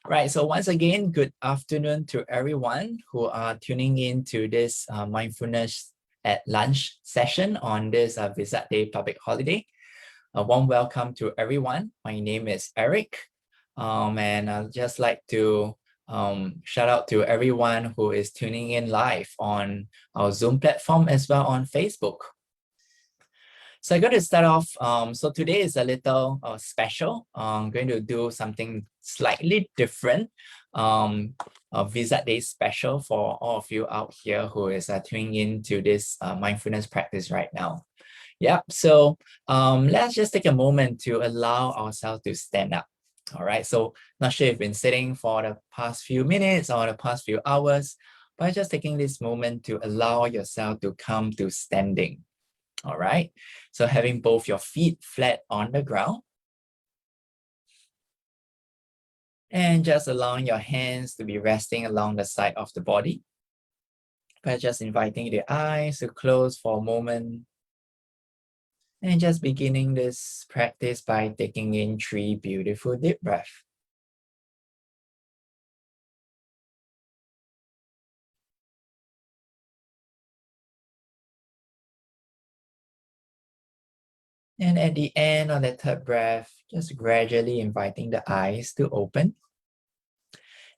Right, so once again, good afternoon to everyone who are tuning in to this mindfulness at lunch session on this Visa Day public holiday. A warm welcome to everyone. My name is Eric, and I'd just like to shout out to everyone who is tuning in live on our Zoom platform as well on Facebook. So I'm going to start off. So today is a little special. I'm going to do something slightly different. A Visa Day special for all of you out here who is tuning in to this mindfulness practice right now. Yeah, so let's just take a moment to allow ourselves to stand up. All right, so not sure if you've been sitting for the past few minutes or the past few hours, but just taking this moment to allow yourself to come to standing. All right, so having both your feet flat on the ground and just allowing your hands to be resting along the side of the body. By just inviting the eyes to close for a moment and just beginning this practice by taking in 3 beautiful deep breaths. And at the end of the third breath, just gradually inviting the eyes to open.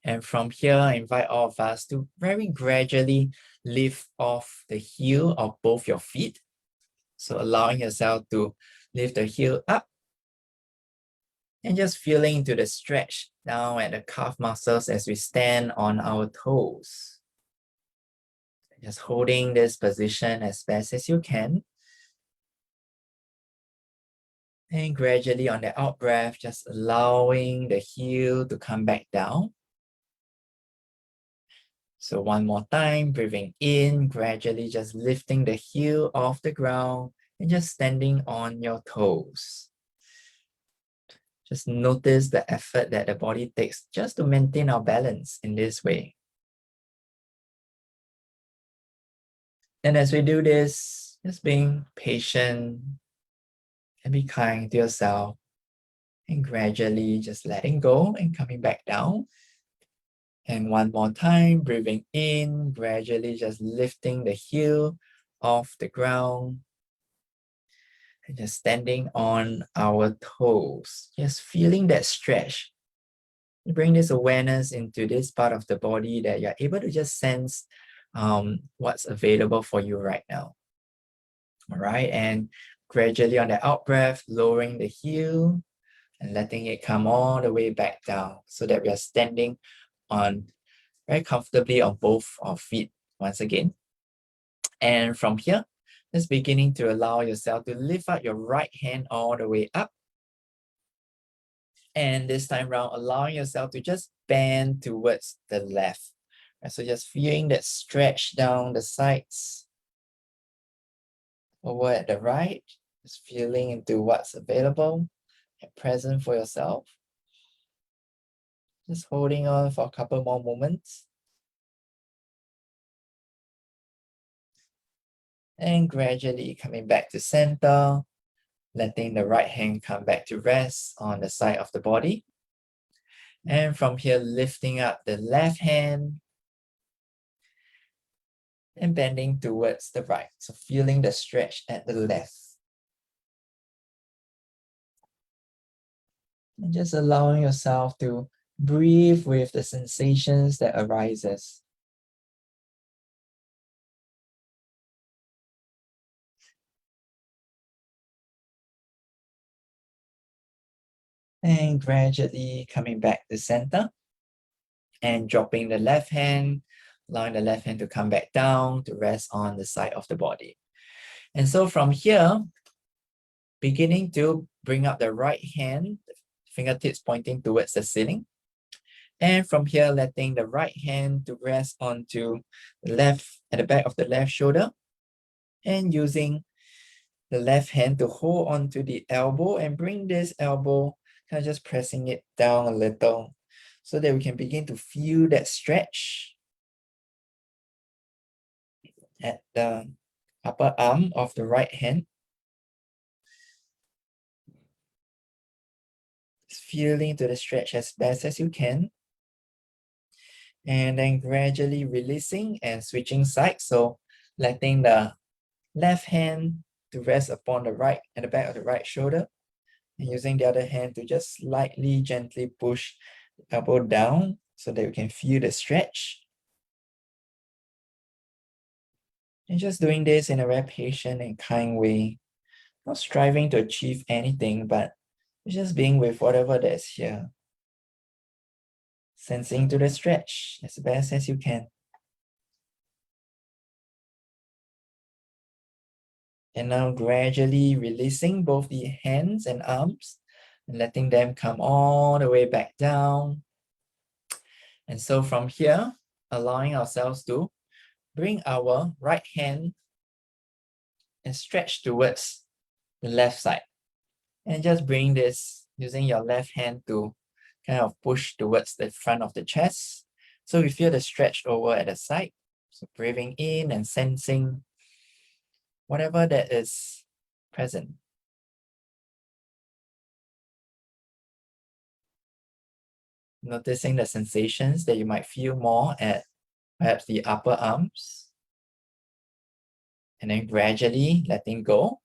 And from here, I invite all of us to very gradually lift off the heel of both your feet. So allowing yourself to lift the heel up and just feeling into the stretch down at the calf muscles as we stand on our toes. Just holding this position as best as you can. And gradually on the out breath, just allowing the heel to come back down. So one more time, breathing in, gradually just lifting the heel off the ground and just standing on your toes. Just notice the effort that the body takes just to maintain our balance in this way. And as we do this, just being patient and be kind to yourself and gradually just letting go and coming back down. And one more time, breathing in, gradually just lifting the heel off the ground and just standing on our toes, just feeling that stretch. Bring this awareness into this part of the body that you're able to just sense what's available for you right now. All right, and gradually on the out breath, lowering the heel and letting it come all the way back down so that we are standing on very comfortably on both our feet once again. And from here, just beginning to allow yourself to lift up your right hand all the way up. And this time around, allowing yourself to just bend towards the left. So just feeling that stretch down the sides. Over at the right, just feeling into what's available and present for yourself. Just holding on for a couple more moments. And gradually coming back to center, letting the right hand come back to rest on the side of the body. And from here, lifting up the left hand and bending towards the right. So feeling the stretch at the left. And just allowing yourself to breathe with the sensations that arises. And gradually coming back to center and dropping the left hand, allowing the left hand to come back down to rest on the side of the body. And so from here, beginning to bring up the right hand, fingertips pointing towards the ceiling. And from here, letting the right hand to rest onto the left, at the back of the left shoulder. And using the left hand to hold onto the elbow and bring this elbow, kind of just pressing it down a little so that we can begin to feel that stretch at the upper arm of the right hand. Just feeling to the stretch as best as you can. And then gradually releasing and switching sides. So letting the left hand to rest upon the right at the back of the right shoulder, and using the other hand to just slightly gently push the elbow down so that you can feel the stretch. And just doing this in a very patient and kind way, not striving to achieve anything, but just being with whatever that's here. Sensing to the stretch as best as you can. And now gradually releasing both the hands and arms and letting them come all the way back down. And so from here, allowing ourselves to bring our right hand and stretch towards the left side. And just bring this using your left hand to kind of push towards the front of the chest. So we feel the stretch over at the side. So breathing in and sensing whatever that is present. Noticing the sensations that you might feel more at perhaps the upper arms. And then gradually letting go.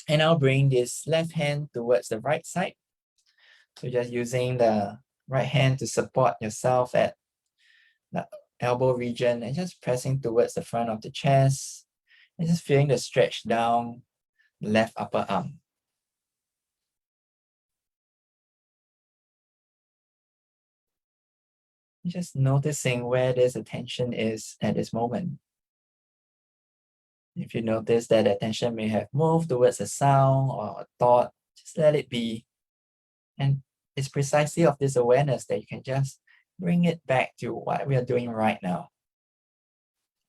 And I'll bring this left hand towards the right side. So just using the right hand to support yourself at the elbow region and just pressing towards the front of the chest and just feeling the stretch down the left upper arm. Just noticing where this attention is at this moment. If you notice that attention may have moved towards a sound or a thought, just let it be. And it's precisely of this awareness that you can just bring it back to what we are doing right now.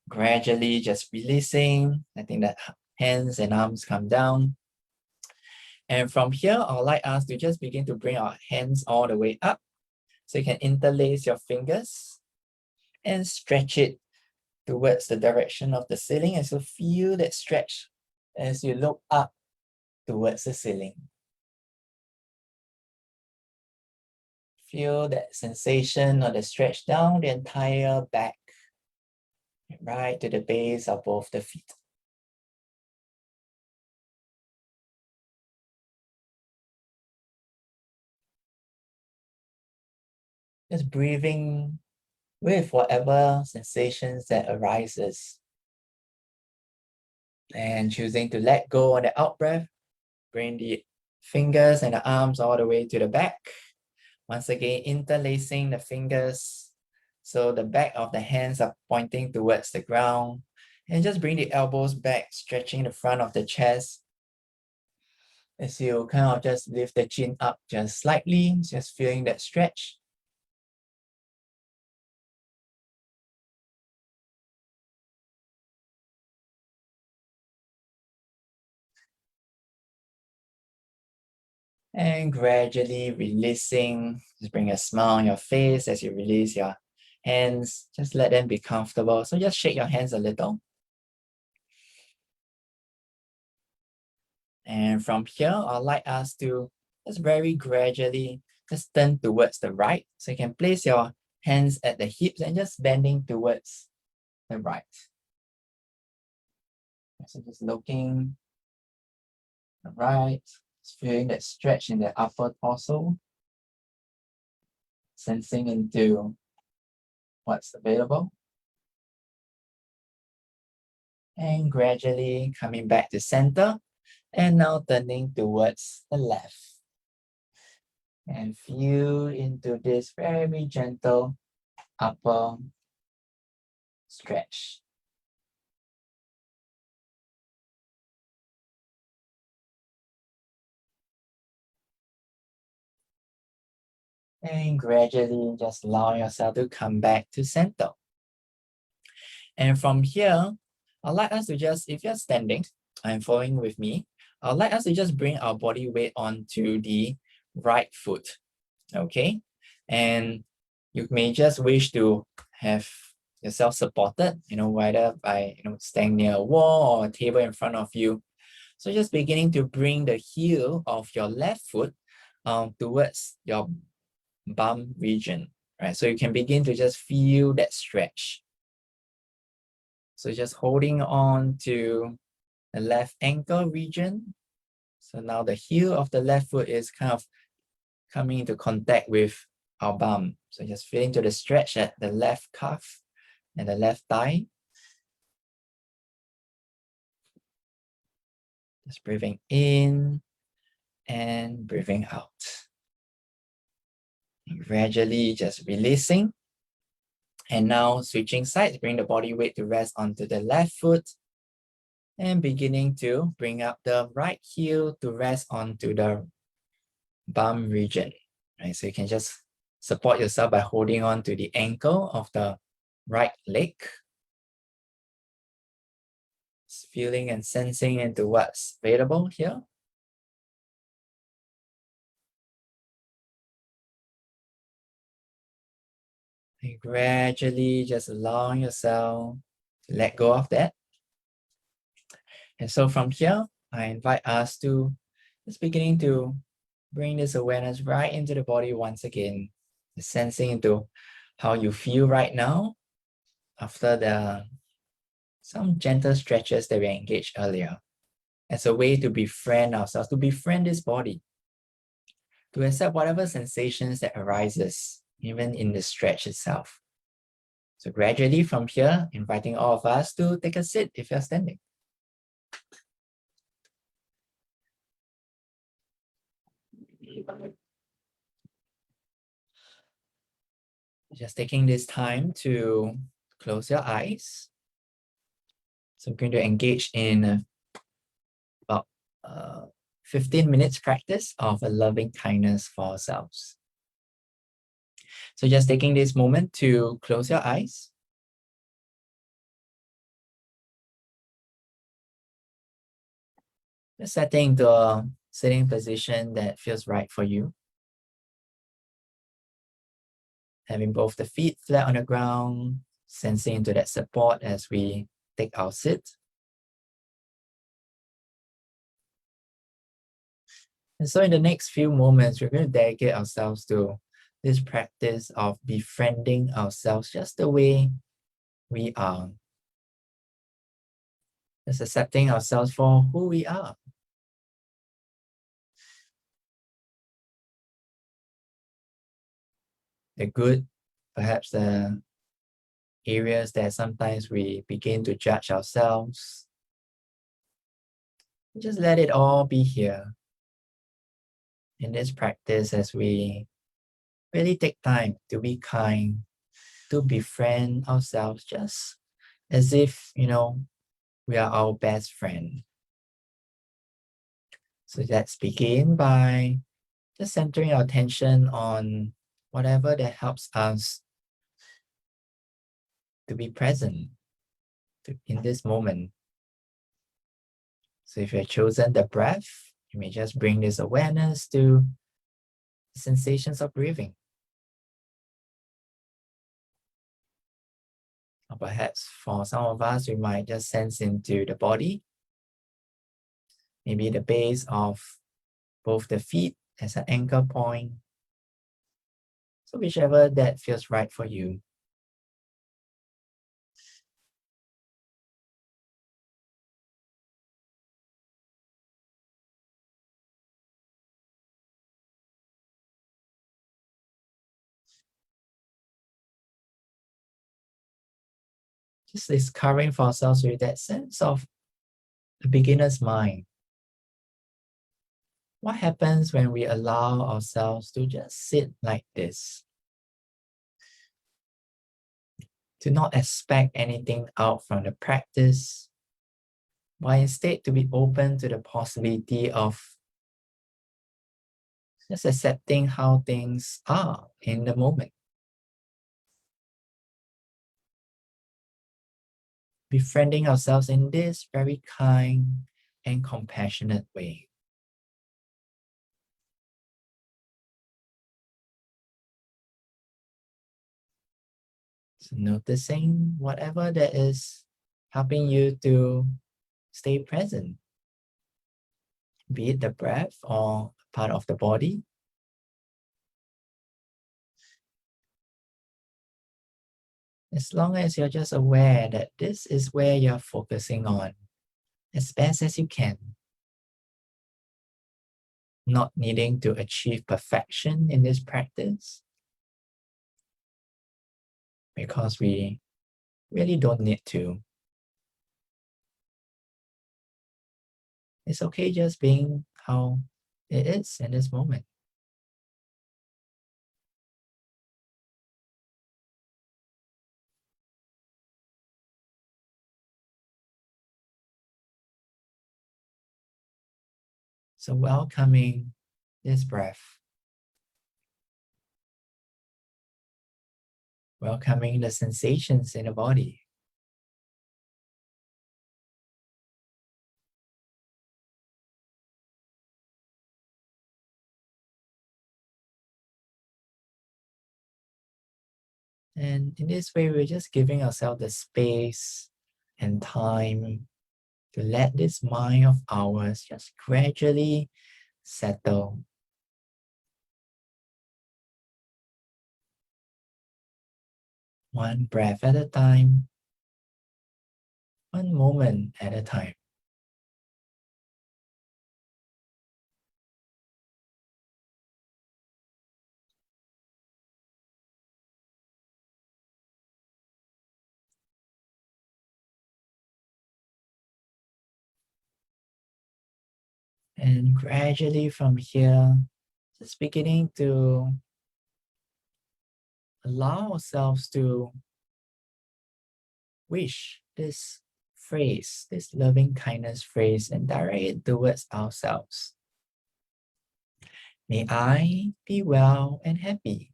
Gradually just releasing, letting the hands and arms come down. And from here, I would like us to just begin to bring our hands all the way up. So you can interlace your fingers and stretch it towards the direction of the ceiling, and so feel that stretch as you look up towards the ceiling. Feel that sensation of the stretch down the entire back, right to the base of both the feet. Just breathing with whatever sensations that arises. And choosing to let go on the out breath, bring the fingers and the arms all the way to the back. Once again, interlacing the fingers so the back of the hands are pointing towards the ground. And just bring the elbows back, stretching the front of the chest. As you kind of just lift the chin up just slightly, just feeling that stretch. And gradually releasing, just bring a smile on your face as you release your hands. Just let them be comfortable. So just shake your hands a little. And from here, I'd like us to just very gradually just turn towards the right. So you can place your hands at the hips and just bending towards the right. So just looking right, just feeling that stretch in the upper torso, sensing into what's available. And gradually coming back to center. And now turning towards the left. And feel into this very gentle upper stretch. And gradually just allow yourself to come back to center. And from here, I'd like us to just, if you're standing and following with me, I'd like us to just bring our body weight onto the right foot, okay? And you may just wish to have yourself supported, whether by, staying near a wall or a table in front of you. So just beginning to bring the heel of your left foot towards your bum region. right? So you can begin to just feel that stretch. So just holding on to the left ankle region. So now the heel of the left foot is kind of coming into contact with our bum. So just feeling to the stretch at the left calf and the left thigh. Just breathing in and breathing out. And gradually just releasing. And now switching sides, bring the body weight to rest onto the left foot and beginning to bring up the right heel to rest onto the bum region. Right? So you can just support yourself by holding on to the ankle of the right leg. Just feeling and sensing into what's available here. And gradually just allowing yourself to let go of that. And so from here, I invite us to just beginning to bring this awareness right into the body once again, sensing into how you feel right now after some gentle stretches that we engaged earlier, as a way to befriend ourselves, to befriend this body, to accept whatever sensations that arises, even in the stretch itself. So gradually from here, inviting all of us to take a sit if you're standing. Just taking this time to close your eyes. So I'm going to engage in about 15 minutes practice of a loving kindness for ourselves. So just taking this moment to close your eyes. Just setting to a sitting position that feels right for you. Having both the feet flat on the ground, sensing into that support as we take our sit. And so in the next few moments, we're going to dedicate ourselves to this practice of befriending ourselves just the way we are. Just accepting ourselves for who we are. The good, perhaps the areas that sometimes we begin to judge ourselves. Just let it all be here in this practice as we really take time to be kind, to befriend ourselves just as if, we are our best friend. So let's begin by just centering our attention on whatever that helps us to be present in this moment. So if you have chosen the breath, you may just bring this awareness to the sensations of breathing. Or perhaps for some of us, we might just sense into the body, maybe the base of both the feet as an anchor point. So whichever that feels right for you. Just discovering for ourselves with that sense of the beginner's mind. What happens when we allow ourselves to just sit like this? To not expect anything out from the practice, but instead to be open to the possibility of just accepting how things are in the moment. Befriending ourselves in this very kind and compassionate way. So noticing whatever that is helping you to stay present, be it the breath or part of the body. As long as you're just aware that this is where you're focusing on as best as you can, not needing to achieve perfection in this practice, because we really don't need to. It's okay just being how it is in this moment. So welcoming this breath, welcoming the sensations in the body. And in this way, we're just giving ourselves the space and time to let this mind of ours just gradually settle. One breath at a time, one moment at a time. And gradually from here, just beginning to allow ourselves to wish this phrase, this loving kindness phrase, and direct it towards ourselves. May I be well and happy.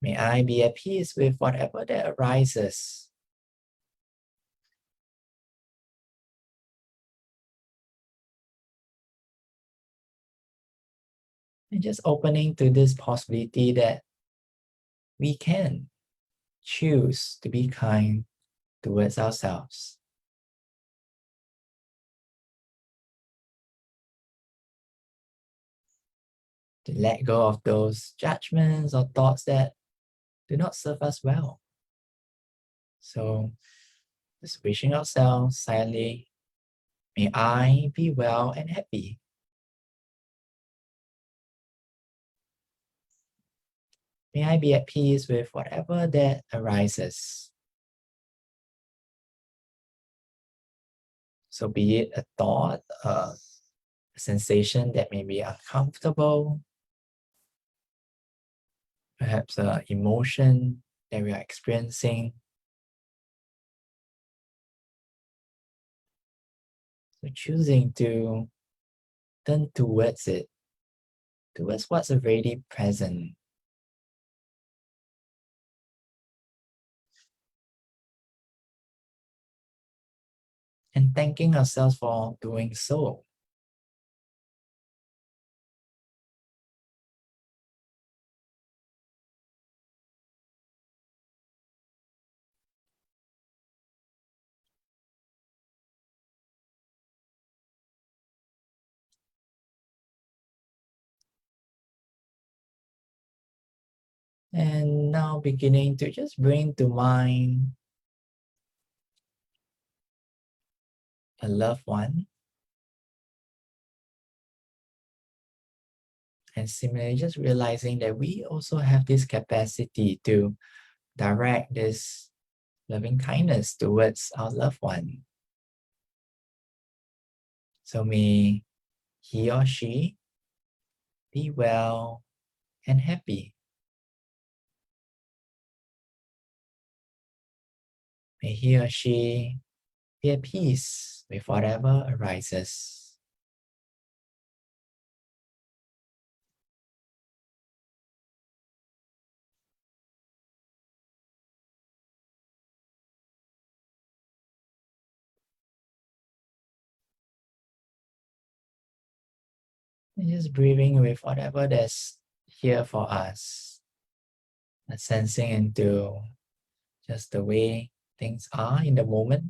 May I be at peace with whatever that arises. And just opening to this possibility that we can choose to be kind towards ourselves. To let go of those judgments or thoughts that do not serve us well. So just wishing ourselves silently, may I be well and happy. May I be at peace with whatever that arises. So be it a thought, a sensation that may be uncomfortable, perhaps an emotion that we are experiencing. So choosing to turn towards it, towards what's already present. And thanking ourselves for doing so. And now beginning to just bring to mind a loved one. And similarly, just realizing that we also have this capacity to direct this loving kindness towards our loved one. So may he or she be well and happy. May he or she be at peace with whatever arises. And just breathing with whatever that's here for us. And sensing into just the way things are in the moment.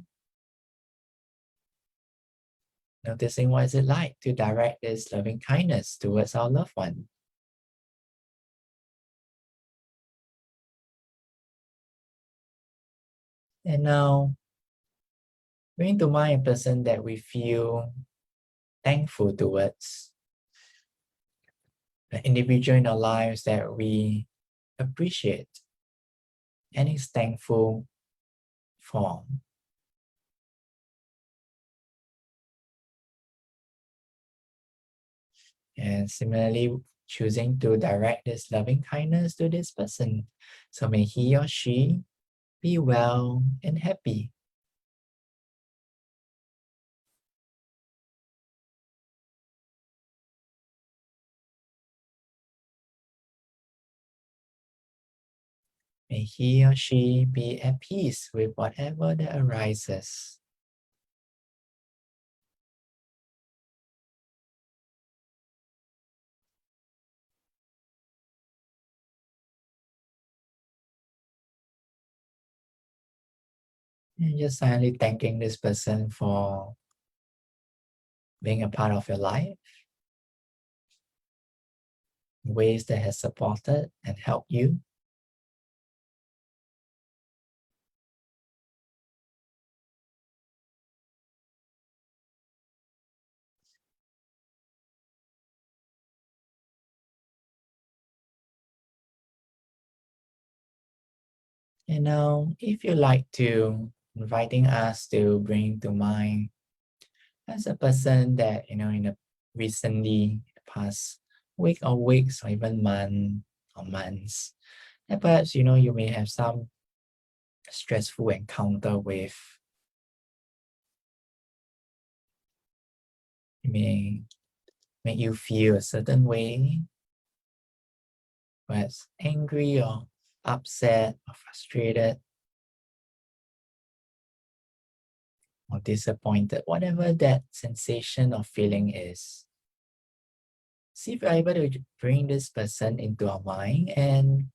Noticing what is it like to direct this loving kindness towards our loved one. And now, bring to mind a person that we feel thankful towards, an individual in our lives that we appreciate and is thankful for. And similarly, choosing to direct this loving kindness to this person. So may he or she be well and happy. May he or she be at peace with whatever that arises. And just silently thanking this person for being a part of your life, ways that has supported and helped you. And now, if you like to, inviting us to bring to mind as a person that, in the recently past week or weeks or even month or months, and perhaps, you may have some stressful encounter with, it may make you feel a certain way, perhaps angry or upset or frustrated or disappointed, whatever that sensation or feeling is. See if you're able to bring this person into our mind, and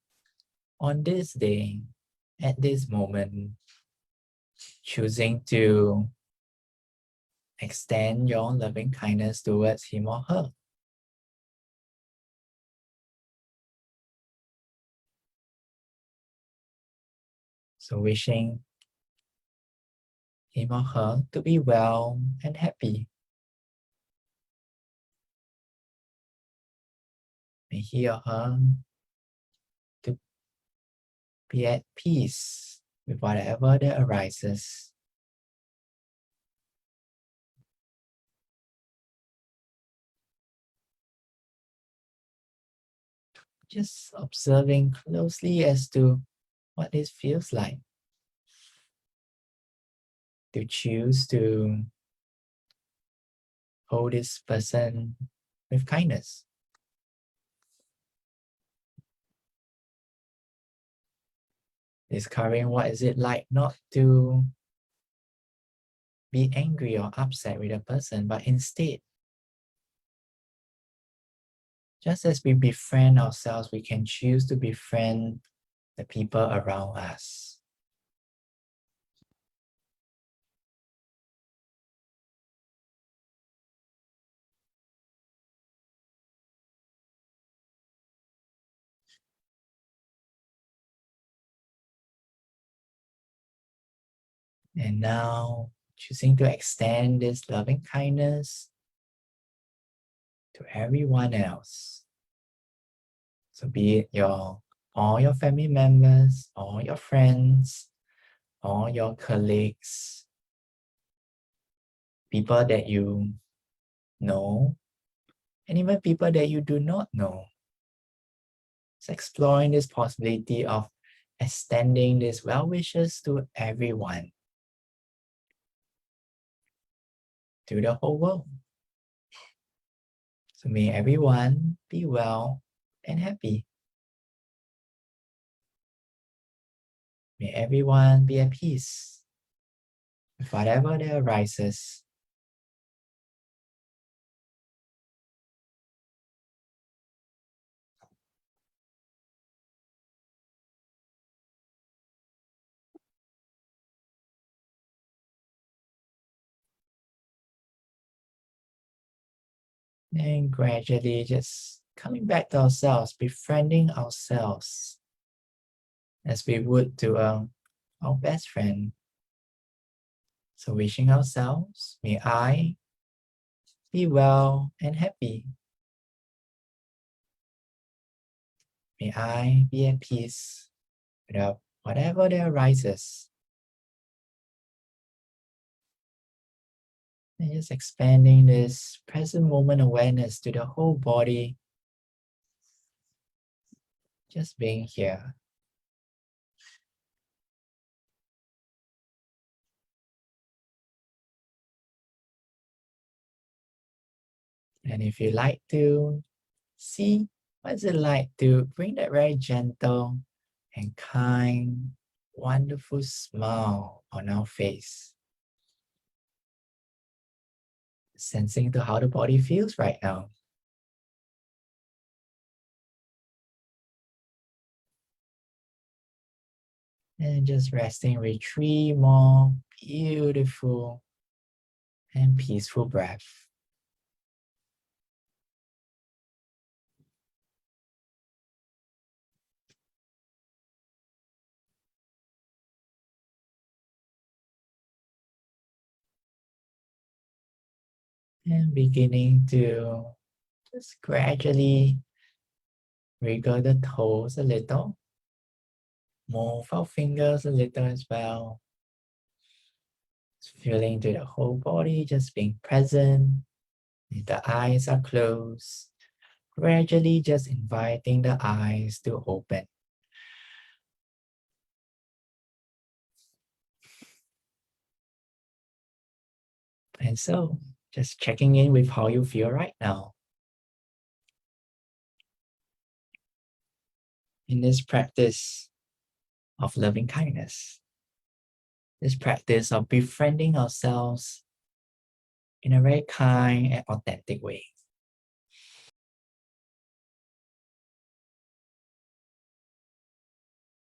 on this day, at this moment, choosing to extend your loving kindness towards him or her. So wishing him or her to be well and happy. May he or her to be at peace with whatever that arises. Just observing closely as to what this feels like. To choose to hold this person with kindness. Discovering what is it like not to be angry or upset with a person, but instead, just as we befriend ourselves, we can choose to befriend the people around us. And now, choosing to extend this loving kindness to everyone else. So be it all your family members, all your friends, all your colleagues, people that you know, and even people that you do not know. It's exploring this possibility of extending these well wishes to everyone, to the whole world. So may everyone be well and happy. May everyone be at peace with whatever that arises. And gradually just coming back to ourselves, befriending ourselves as we would to our best friend. So wishing ourselves, may I be well and happy. May I be at peace without whatever that arises. And just expanding this present moment awareness to the whole body. Just being here. And if you like to see what's it like to bring that very gentle and kind, wonderful smile on our face. Sensing to how the body feels right now. And just resting with 3 more beautiful and peaceful breaths. And beginning to just gradually wriggle the toes a little. Move our fingers a little as well. Just feeling to the whole body, just being present. If the eyes are closed, gradually just inviting the eyes to open. And so, just checking in with how you feel right now. In this practice of loving kindness, this practice of befriending ourselves in a very kind and authentic way.